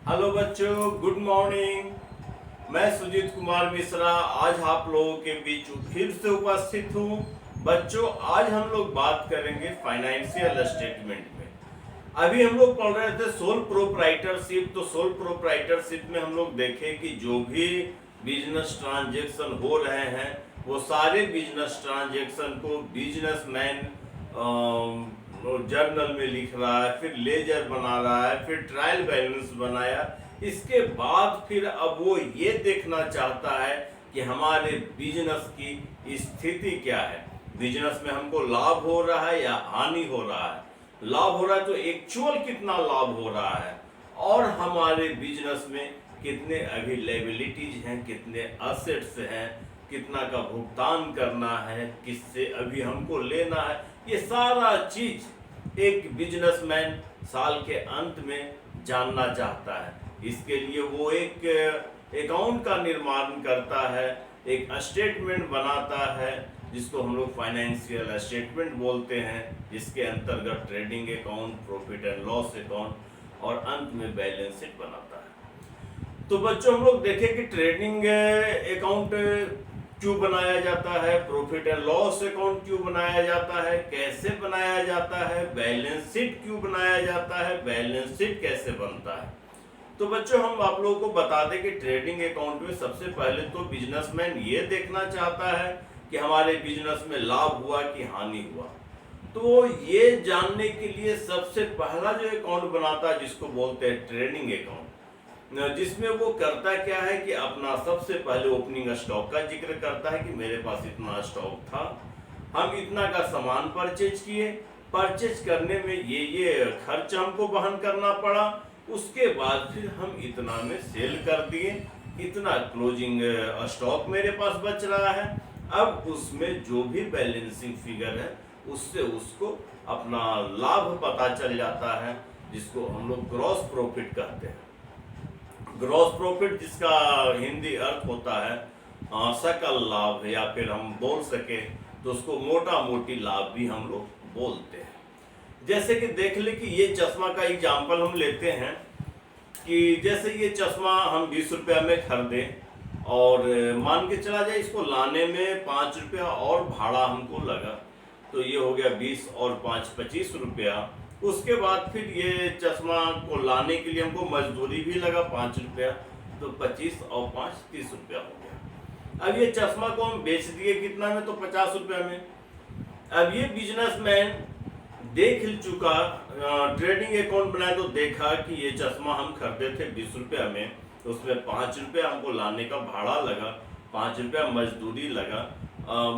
Hello बच्चों, good morning. मैं सुजीत कुमार मिश्रा आज आप लोगों के बीच फिर से उपस्थित हूँ। बच्चों, आज हम लोग बात करेंगे फाइनेंशियल स्टेटमेंट में। अभी हम लोग पढ़ रहे थे सोल प्रोप्राइटरशिप। तो सोल प्रोप्राइटरशिप में हम लोग देखें कि जो भी बिजनेस ट्रांजेक्शन हो रहे हैं वो सारे बिजनेस ट्रांजेक्शन को बिजनेसमैन जर्नल में लिख रहा है, फिर लेजर बना रहा है, फिर ट्रायल बैलेंस बनाया। इसके बाद फिर अब वो ये देखना चाहता है कि हमारे बिजनेस की स्थिति क्या है, बिजनेस में हमको लाभ हो रहा है या हानि हो रहा है। लाभ हो रहा है तो एक्चुअल कितना लाभ हो रहा है, और हमारे बिजनेस में कितने अभी लायबिलिटीज हैं, कितने एसेट्स हैं, कितना का भुगतान करना है, किससे अभी हमको लेना है। ये सारा चीज एक बिजनेसमैन साल के अंत में जानना चाहता है। इसके लिए वो एक अकाउंट का निर्माण करता है, एक स्टेटमेंट बनाता है जिसको हम लोग फाइनेंशियल स्टेटमेंट बोलते हैं, जिसके अंतर्गत trading account, profit and loss account और अंत में बैलेंस शीट बनाता है। तो बच्चों, हम लोग देखें कि ट्रेडिंग अकाउंट क्यों बनाया जाता है, प्रॉफिट एंड लॉस अकाउंट क्यों बनाया जाता है, कैसे बनाया जाता है, बैलेंस शीट क्यों बनाया जाता है, बैलेंस शीट कैसे बनता है। तो बच्चों, हम आप लोगों को बता दें कि ट्रेडिंग अकाउंट में सबसे पहले तो बिजनेसमैन ये देखना चाहता है कि हमारे बिजनेस में लाभ हुआ कि हानि हुआ। तो ये जानने के लिए सबसे पहला जो अकाउंट बनाता है जिसको बोलते हैं ट्रेडिंग अकाउंट, जिसमें वो करता क्या है कि अपना सबसे पहले ओपनिंग स्टॉक का जिक्र करता है कि मेरे पास इतना स्टॉक था, हम इतना का सामान परचेज किए, परचेज करने में ये खर्च हमको वहन करना पड़ा, उसके बाद फिर हम इतना में सेल कर दिए, इतना क्लोजिंग स्टॉक मेरे पास बच रहा है। अब उसमें जो भी बैलेंसिंग फिगर है उससे उसको अपना लाभ पता चल जाता है, जिसको हम लोग ग्रॉस प्रॉफिट कहते हैं। ग्रॉस प्रॉफिट जिसका हिंदी अर्थ होता है सकल लाभ, या फिर हम बोल सके तो उसको मोटा मोटी लाभ भी हम लोग बोलते हैं। जैसे कि देख ले कि ये चश्मा का एग्जाम्पल हम लेते हैं कि जैसे ये चश्मा हम 20 रुपया में खरीदे और मान के चला जाए इसको लाने में 5 रुपया और भाड़ा हमको लगा, तो ये हो गया 20 और 5 25 रुपया। उसके बाद फिर ये चश्मा को लाने के लिए हमको मजदूरी भी लगा 5 रुपया, तो 25 और 5 30 रुपया हो गया। अब ये चश्मा को हम बेच दिए कितना में, तो 50 रुपया में। अब ये बिजनेसमैन देख चुका, ट्रेडिंग अकाउंट बनाया तो देखा कि ये चश्मा हम खरीदे थे 20 रुपया में, तो उसमें 5 रुपया हमको लाने का भाड़ा लगा, 5 रुपया मजदूरी लगा,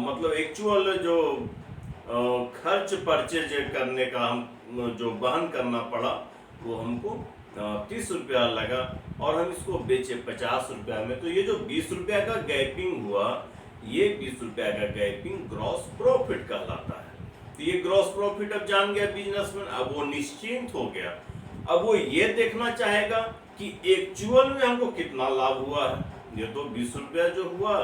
मतलब एक्चुअल जो खर्च परचेज करने का हम जो वहन करना पड़ा वो हमको 30 रुपया लगा, और हम इसको बेचे 50 रुपया में। तो ये जो 20 रुपया का गैपिंग हुआ, ये 20 रुपया का गैपिंग ग्रॉस प्रॉफिट कहलाता है। तो ये ग्रॉस प्रॉफिट अब जान गया बिजनेसमैन, अब वो निश्चिंत हो गया। अब वो ये देखना चाहेगा कि एक्चुअल में हमको कितना लाभ हुआ है। ये तो 20 रुपया जो हुआ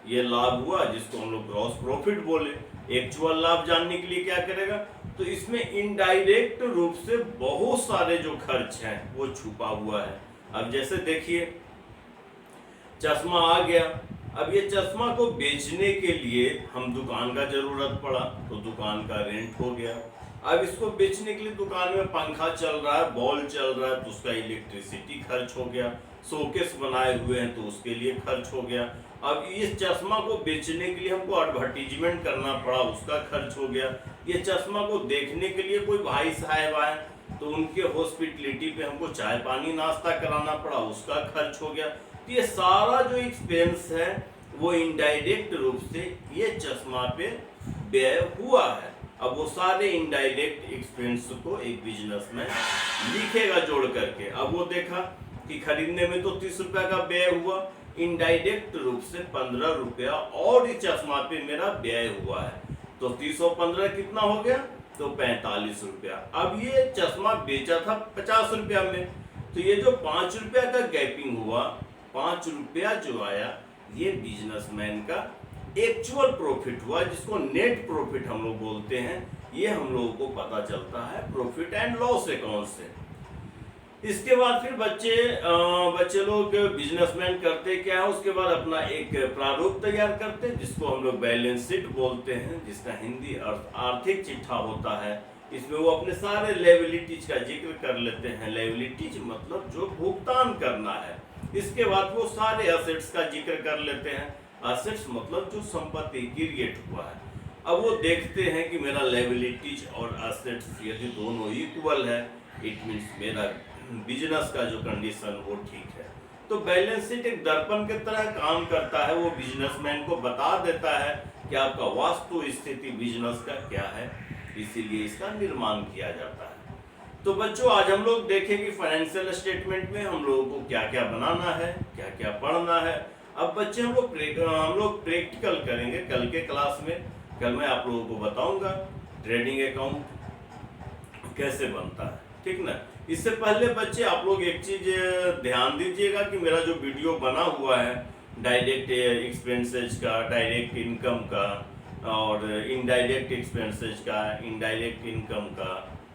ये लाभ हुआ, जिसको हम लोग ग्रॉस प्रॉफिट बोले। एक्चुअल लाभ जानने के लिए क्या करेगा, तो इसमें इनडायरेक्ट रूप से बहुत सारे जो खर्च हैं वो छुपा हुआ है। अब जैसे देखिए, चश्मा आ गया, अब ये चश्मा को बेचने के लिए हम दुकान का जरूरत पड़ा, तो दुकान का रेंट हो गया। अब इसको बेचने के लिए दुकान में पंखा चल रहा है, बॉल चल रहा है, तो उसका इलेक्ट्रिसिटी खर्च हो गया। शोकेस बनाए हुए हैं तो उसके लिए खर्च हो गया। अब इस चश्मा को बेचने के लिए हमको एडवर्टीजमेंट करना पड़ा, उसका खर्च हो गया। ये चश्मा को देखने के लिए कोई भाई साहब आए तो उनके हॉस्पिटलिटी पे हमको चाय पानी नाश्ता कराना पड़ा, उसका खर्च हो गया। तो ये सारा जो एक्सपेंस है वो इनडायरेक्ट रूप से ये चश्मा पे व्यय हुआ है। अब वो सारे इनडायरेक्ट एक्सपेंस को एक बिजनेसमैन लिखेगा जोड़ करके। अब वो देखा कि खरीदने में तो 30 रुपया का व्यय हुआ, इनडायरेक्ट रूप से 15 रुपया और इस चश्मा पे मेरा व्यय हुआ है, तो 30 और 15 कितना हो गया, तो 45 रुपया। अब ये चश्मा बेचा था 50 रुपया में, तो ये जो 5 रुपया का गैपिंग हुआ, 5 रुपया जो आया, ये बिजनेसमैन का एक्चुअल प्रॉफिट हुआ, जिसको नेट प्रॉफिट हम लोग बोलते हैं। ये हम लोगों को पता चलता है प्रॉफिट एंड लॉस अकाउंट से। इसके बाद फिर बच्चे लोग बिजनेसमैन करते क्या है, उसके बाद अपना एक प्रारूप तैयार करते हैं जिसको हम लोग बैलेंस शीट बोलते हैं, जिसका हिंदी अर्थ आर्थिक चिट्ठा होता है। इसमें वो अपने सारे लायबिलिटीज का जिक्र कर लेते हैं। लायबिलिटीज मतलब जो भुगतान करना है। इसके बाद वो सारे असेट्स का जिक्र कर लेते हैं। असेट्स मतलब जो संपत्ति क्रिएट हुआ है। अब वो देखते हैं कि मेरा लायबिलिटीज और असेट्स यदि दोनों इक्वल है, इट मीन्स मेरा बिजनेस का जो कंडीशन वो ठीक है। तो बैलेंस शीट एक दर्पण की तरह काम करता है। वो बिजनेसमैन को बता देता है कि आपका वास्तु स्थिति बिजनेस का क्या है, इसीलिए इसका निर्माण किया जाता है। तो बच्चों, आज हम लोग देखें कि फाइनेंशियल स्टेटमेंट में हम लोगों को क्या क्या बनाना है, क्या क्या पढ़ना है। अब बच्चे हम लोग प्रैक्टिकल करेंगे कल के क्लास में। कल मैं आप लोगों को बताऊंगा ट्रेडिंग अकाउंट कैसे बनता है, ठीक ना। इससे पहले बच्चे आप लोग एक चीज ध्यान दीजिएगा कि मेरा जो वीडियो बना हुआ है डायरेक्ट एक्सपेंसेस का, डायरेक्ट इनकम का और इनडायरेक्ट एक्सपेंसेस का, इनडायरेक्ट इनकम का,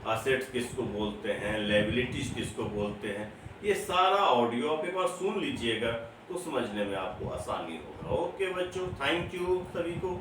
असेट्स किसको बोलते हैं, लायबिलिटीज किसको बोलते हैं, ये सारा ऑडियो आप एक बार सुन लीजिएगा तो समझने में आपको आसानी होगा। ओके बच्चों, थैंक यू सभी को।